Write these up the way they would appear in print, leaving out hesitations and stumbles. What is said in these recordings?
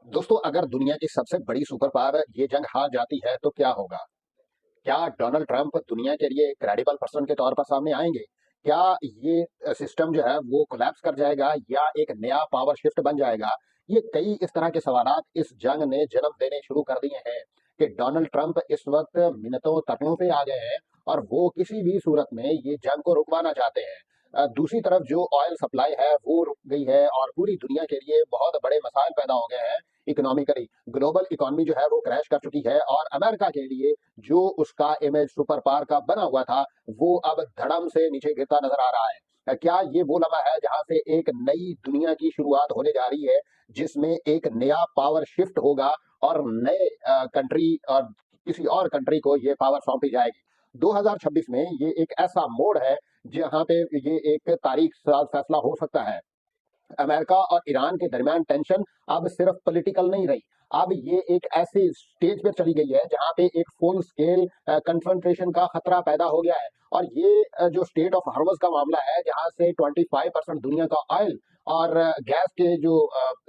दोस्तों, अगर दुनिया की सबसे बड़ी सुपर पावर ये जंग हार जाती है तो क्या होगा? क्या डोनाल्ड ट्रंप दुनिया के लिए क्रेडिबल पर्सन के तौर पर सामने आएंगे? क्या ये सिस्टम जो है वो कोलैप्स कर जाएगा या एक नया पावर शिफ्ट बन जाएगा? ये कई इस तरह के सवालात इस जंग ने जन्म देने शुरू कर दिए हैं कि डोनाल्ड ट्रंप इस वक्त मिन्नतों तरलों पे आ गए हैं और वो किसी भी सूरत में ये जंग को रुकवाना चाहते हैं। दूसरी तरफ जो ऑयल सप्लाई है वो रुक गई है और पूरी दुनिया के लिए बहुत बड़े मसाइल पैदा हो गए हैं। इकोनॉमिकली ग्लोबल इकोनॉमी जो है वो क्रैश कर चुकी है और अमेरिका के लिए जो उसका इमेज सुपर पावर का बना हुआ था, वो अब धड़म से नीचे गिरता नजर आ रहा है। क्या ये वो लम्हा है जहां से एक नई दुनिया की शुरुआत होने जा रही है, जिसमें एक नया पावर शिफ्ट होगा और नए कंट्री और किसी और कंट्री को ये पावर सौंपी जाएगी? 2026 में ये एक ऐसा मोड़ है जहां पे ये एक तारीख साज फैसला हो सकता है। अमेरिका और ईरान के दरमियान टेंशन अब सिर्फ पॉलिटिकल नहीं रही। अब ये एक ऐसी स्टेज पे चली गई है जहां पे एक फुल स्केल कन्फ्रंटेशन का खतरा पैदा हो गया है। और ये जो स्टेट ऑफ हॉर्मस का मामला है, जहां से 25% दुनिया का ऑयल और गैस के जो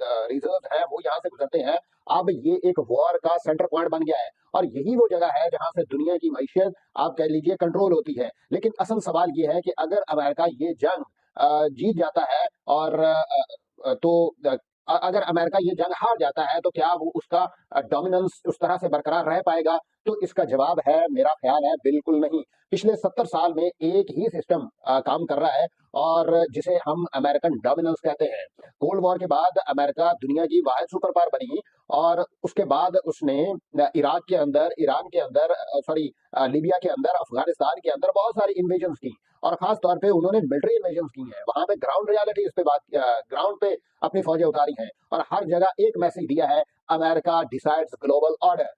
रिजर्व है वो यहाँ से गुजरते हैं। अब ये एक वॉर का सेंटर पॉइंट बन गया है और यही वो जगह है जहां से दुनिया की मईशत आप कह लीजिए कंट्रोल होती है। लेकिन असल सवाल ये है कि अगर अमेरिका ये जंग जीत जाता है और तो अगर अमेरिका ये जंग हार जाता है तो क्या वो उसका डोमिनेंस उस तरह से बरकरार रह पाएगा? तो इसका जवाब है, मेरा ख्याल है, बिल्कुल नहीं। पिछले 70 साल में एक ही सिस्टम काम कर रहा है और जिसे हम अमेरिकन डोमिनेंस कहते हैं। कोल्ड वॉर के बाद अमेरिका दुनिया की वाहिद सुपर पावर बनी और उसके बाद उसने इराक के अंदर, ईरान के अंदर, सॉरी, लीबिया के अंदर, अफगानिस्तान के अंदर बहुत सारी इन्वेजन्स की और खास तौर पे उन्होंने मिलिट्री इन्वेजन्स की हैं। वहां पे ग्राउंड रियलिटी इस पे ग्राउंड पे अपनी फौजें उतारी हैं और हर जगह एक मैसेज दिया है, अमेरिका डिसाइड्स ग्लोबल ऑर्डर।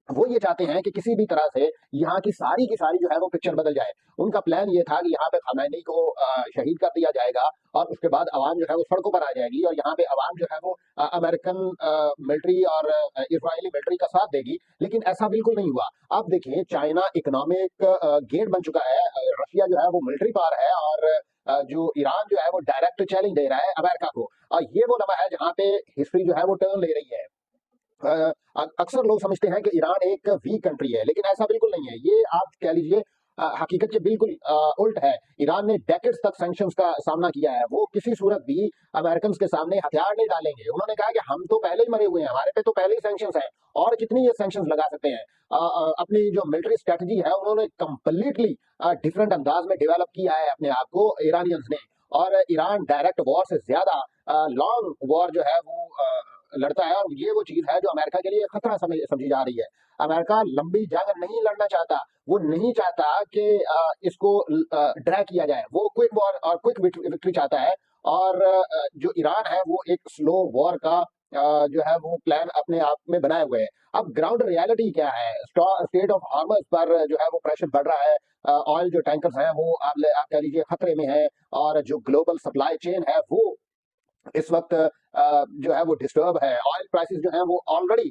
वो ये चाहते हैं कि किसी भी तरह से यहाँ की सारी जो है वो पिक्चर बदल जाए। उनका प्लान ये था कि यहाँ पे खमेनी को शहीद कर दिया जाएगा और उसके बाद अवाम जो है वो सड़कों पर आ जाएगी और यहाँ पे अवाम जो है वो अमेरिकन मिलिट्री और इजरायली मिलिट्री का साथ देगी। लेकिन ऐसा बिल्कुल नहीं हुआ। अब देखिए, चाइना इकोनॉमिक गेट बन चुका है, रशिया जो है वो मिलिट्री पावर है और जो ईरान जो है वो डायरेक्ट चैलेंज दे रहा है अमेरिका को। और ये वो लम्हा है जहाँ पे हिस्ट्री जो है वो टर्न ले रही है। अक्सर लोग समझते हैं कि ईरान एक वीक कंट्री है, लेकिन ऐसा बिल्कुल नहीं है। ये आप कह लीजिए हकीकत के बिल्कुल उल्ट है। ईरान ने डेकेड्स तक सैंक्शंस का सामना किया है। वो किसी सूरत भी अमेरिकन के सामने हथियार नहीं डालेंगे। उन्होंने कहा कि हम तो पहले ही मरे हुए हैं, हमारे पे तो पहले ही सैंक्शंस हैं और कितनी ये सैंक्शंस लगा सकते हैं। अपनी जो मिलिट्री स्ट्रेटजी है उन्होंने कंप्लीटली डिफरेंट अंदाज में डेवलप किया है अपने आप को ईरानियंस ने। और ईरान डायरेक्ट वॉर से ज्यादा लॉन्ग वॉर जो है वो लड़ता है और ये वो चीज है जो अमेरिका के लिए खतरा समझी जा रही है। अमेरिका लंबी जंग नहीं लड़ना चाहता। वो नहीं चाहता कि इसको ड्रैग किया जाए। वो क्विक वॉर और क्विक विक्ट्री चाहता है। और जो ईरान है वो एक स्लो वॉर का जो है वो प्लान अपने आप में बनाए हुए है। अब ग्राउंड रियलिटी क्या है? स्टेट ऑफ हार्मस पर जो है वो प्रेशर बढ़ रहा है। ऑयल जो टैंकर्स हैं वो आप कह लीजिए खतरे में है और जो ग्लोबल सप्लाई चेन है वो इस वक्त जो है वो डिस्टर्ब है। ऑयल प्राइसेस जो हैं वो ऑलरेडी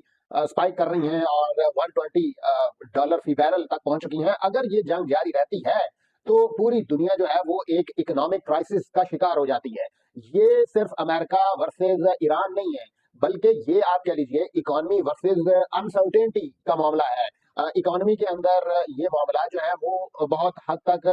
स्पाइक कर रही हैं और $120 फी बैरल तक पहुंच चुकी हैं। अगर ये जंग जारी रहती है तो पूरी दुनिया जो है वो एक इकोनॉमिक क्राइसिस का शिकार हो जाती है। ये सिर्फ अमेरिका वर्सेस ईरान नहीं है, बल्कि ये आप कह लीजिए इकोनॉमी वर्सेस अनसर्टेनिटी का मामला है। इकोनॉमी के अंदर ये मामला जो है वो बहुत हद तक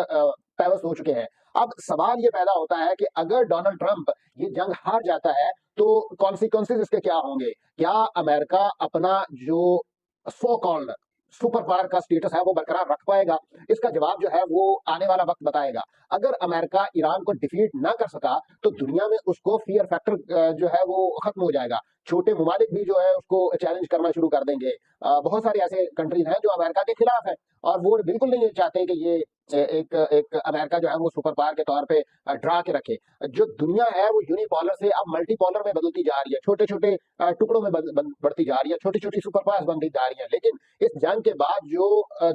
पेवस हो चुके हैं। अब सवाल ये पैदा होता है कि अगर डोनाल्ड ट्रंप ये जंग हार जाता है तो कॉन्सिक्वेंसेज इसके क्या होंगे? क्या अमेरिका अपना जो सो कॉल्ड सुपर पावर का स्टेटस है वो बरकरार रख पाएगा? इसका जवाब जो है वो आने वाला वक्त बताएगा। अगर अमेरिका ईरान को डिफीट ना कर सका तो दुनिया में उसको फियर फैक्टर जो है वो खत्म हो जाएगा। छोटे ममालिक भी जो है उसको चैलेंज करना शुरू कर देंगे। बहुत सारे ऐसे कंट्रीज हैं जो अमेरिका के खिलाफ है और वो बिल्कुल नहीं चाहते कि ये एक एक अमेरिका जो है वो सुपर पावर के तौर पे ड्रा के रखे। जो दुनिया है वो यूनिपोलर से अब मल्टीपोलर में बदलती जा रही है। छोटे छोटे टुकड़ों में बढ़ती जा रही है। छोटी छोटी सुपर पावर्स बनती जा रही है। लेकिन इस जंग के बाद जो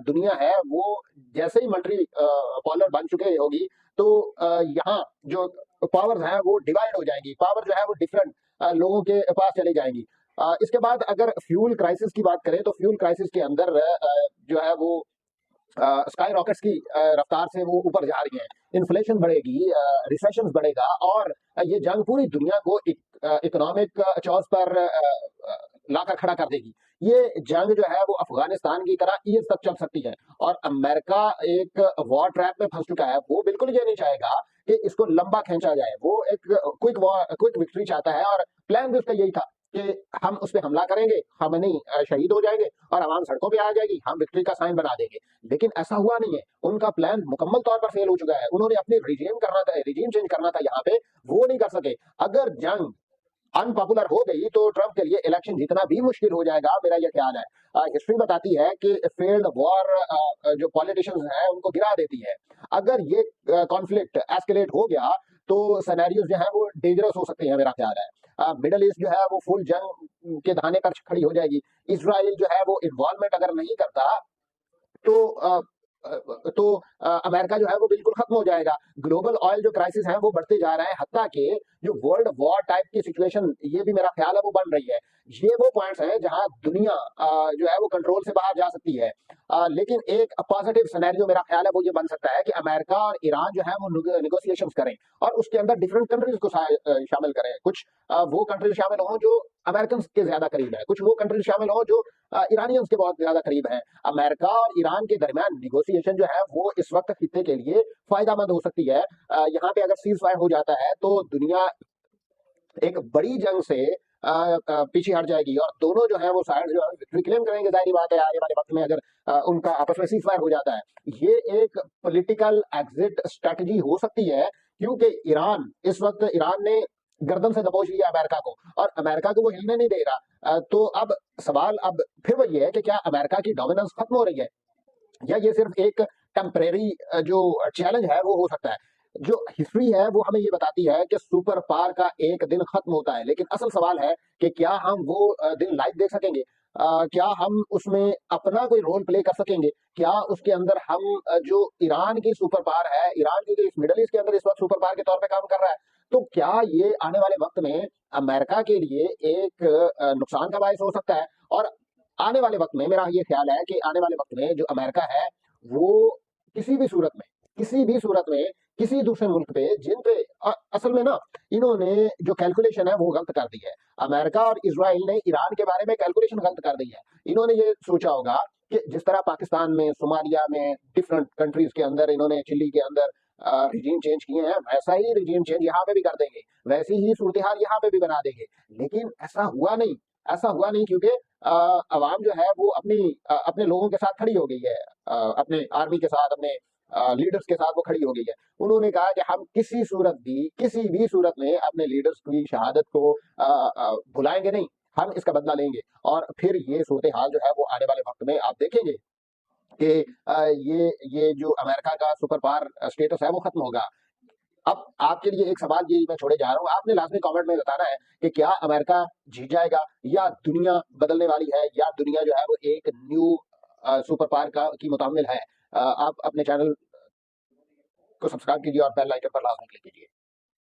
दुनिया है वो जैसे ही मल्टी पोलर बन चुके होगी तो यहाँ जो पावर्स हैं वो डिवाइड हो जाएंगी। पावर जो है वो डिफरेंट लोगों के पास चली जाएंगी। इसके बाद अगर फ्यूल क्राइसिस की बात करें तो फ्यूल क्राइसिस के अंदर जो है वो स्काई रॉकेट्स की रफ्तार से वो ऊपर जा रही हैं। इन्फ्लेशन बढ़ेगी, रिसेशन बढ़ेगा और ये जंग पूरी दुनिया को इकोनॉमिक चौस पर लाकर खड़ा कर देगी। ये जंग जो है वो अफगानिस्तान की तरह ईयर तक चल सकती है, और अमेरिका एक वॉर ट्रैप में फंस चुका है। वो बिल्कुल ये नहीं चाहेगा कि इसको लंबा खींचा जाए। वो एक क्विक विक्ट्री चाहता है, और प्लान भी उसका यही था कि हम उस पे हमला करेंगे, हम नहीं शहीद हो जाएंगे और आवाम सड़कों पे आ जाएगी, हम विक्ट्री का साइन बना देंगे। लेकिन ऐसा हुआ नहीं है। उनका प्लान मुकम्मल तौर पर फेल हो चुका है। उन्होंने अपनी रिजीम चेंज करना था यहाँ पे, वो नहीं कर सके। अगर जंग अनपॉपुलर हो गई तो ट्रंप के लिए इलेक्शन जीतना भी मुश्किल हो जाएगा, मेरा ये ख्याल है। हिस्ट्री बताती है कि फेल्ड वॉर जो पॉलिटिशियंस हैं उनको गिरा देती है। अगर ये कॉन्फ्लिक्ट एस्केलेट हो गया तो सिनेरियोज जो है वो डेंजरस हो सकते हैं, मेरा ख्याल है। मिडल ईस्ट जो है वो फुल जंग के दहाने पर खड़ी हो जाएगी। इसराइल जो है वो इन्वॉल्वमेंट अगर नहीं करता तो अमेरिका जो है वो बिल्कुल खत्म हो जाएगा। ग्लोबल ऑयल जो क्राइसिस है वो बढ़ते जा रहा है, हत्ता कि जो वर्ल्ड वॉर टाइप की सिचुएशन ये भी मेरा ख्याल है वो बन रही है। ये वो पॉइंट्स हैं जहां दुनिया जो है वो कंट्रोल से बाहर जा सकती है। लेकिन एक पॉजिटिव सिनेरियो मेरा ख्याल है वो ये बन सकता है कि अमेरिका और ईरान जो है वो निगोशिएशंस करें, और उसके अंदर डिफरेंट कंट्रीज को शामिल करें। कुछ वो कंट्रीज शामिल हों जो अमेरिकन के ज्यादा करीब है, कुछ वो कंट्रीज शामिल हों जो ईरानियंस के बहुत ज्यादा करीब है। अमेरिका और ईरान के दरमियान निगोशिएशन जो है वो इस वक्त खित्ते के लिए फायदेमंद हो सकती है। यहाँ पे अगर सीज फायर हो जाता है तो दुनिया एक बड़ी जंग से पीछे हट जाएगी, और दोनों जो है वो साइड जो है विक्ट्री क्लेम करेंगे। जाहिर बात है आने वाले वक्त में अगर उनका आपस में सीज फायर हो जाता है, ये एक पॉलिटिकल एग्जिट स्ट्रेटजी हो सकती है। क्योंकि ईरान ने गर्दन से दबोच लिया अमेरिका को, और अमेरिका को वो हिलने नहीं दे रहा। तो अब सवाल अब फिर वही है कि क्या अमेरिका की डोमिनेंस खत्म हो रही है, या ये सिर्फ एक टेम्परेरी जो चैलेंज है वो हो सकता है। जो हिस्ट्री है वो हमें ये बताती है कि सुपर पावर का एक दिन खत्म होता है, लेकिन असल सवाल है कि क्या हम वो दिन लाइव देख सकेंगे? क्या हम उसमें अपना कोई रोल प्ले कर सकेंगे? क्या उसके अंदर हम जो ईरान की सुपर पावर है, ईरान की जो इस मिडल ईस्ट के अंदर इस वक्त सुपर पावर के तौर पे काम कर रहा है, तो क्या ये आने वाले वक्त में अमेरिका के लिए एक नुकसान का बायस हो सकता है? और आने वाले वक्त में मेरा ये ख्याल है कि आने वाले वक्त में जो अमेरिका है वो किसी भी सूरत में किसी भी सूरत में किसी दूसरे मुल्क पे जिन पे असल में ना इन्होंने जो कैलकुलेशन है वो गलत कर दी है। अमेरिका और इजराइल ने ईरान के बारे में कैलकुलेशन गलत कर दी है। इन्होंने ये सोचा होगा कि जिस तरह पाकिस्तान में, सोमालिया में, डिफरेंट कंट्रीज के अंदर इन्होंने, चिली के अंदर रिजीम चेंज किए हैं, वैसा ही रिजीम चेंज यहाँ पे भी कर देंगे, वैसी ही सूरत हाल यहाँ पे भी बना देंगे। लेकिन ऐसा हुआ नहीं क्योंकि अवाम जो है वो अपने लोगों के साथ खड़ी हो गई है, अपने आर्मी के साथ, अपने लीडर्स के साथ वो खड़ी हो गई है। उन्होंने कहा कि हम किसी भी सूरत में अपने लीडर्स की शहादत को भुलाएंगे नहीं, हम इसका बदला लेंगे। और फिर ये सूरत हाल जो है वो आने वाले वक्त में आप देखेंगे कि ये जो अमेरिका का सुपर पावर स्टेटस है वो खत्म होगा। अब आपके लिए एक सवाल ये मैं छोड़े जा रहा हूँ, आपने लाजमी कमेंट में बताना है कि क्या अमेरिका जीत जाएगा, या दुनिया बदलने वाली है, या दुनिया जो है वो एक न्यू सुपर पावर का की मुतामिल है। आप अपने चैनल को सब्सक्राइब कीजिए और बेल आइकन पर लाजमी क्लिक कीजिए।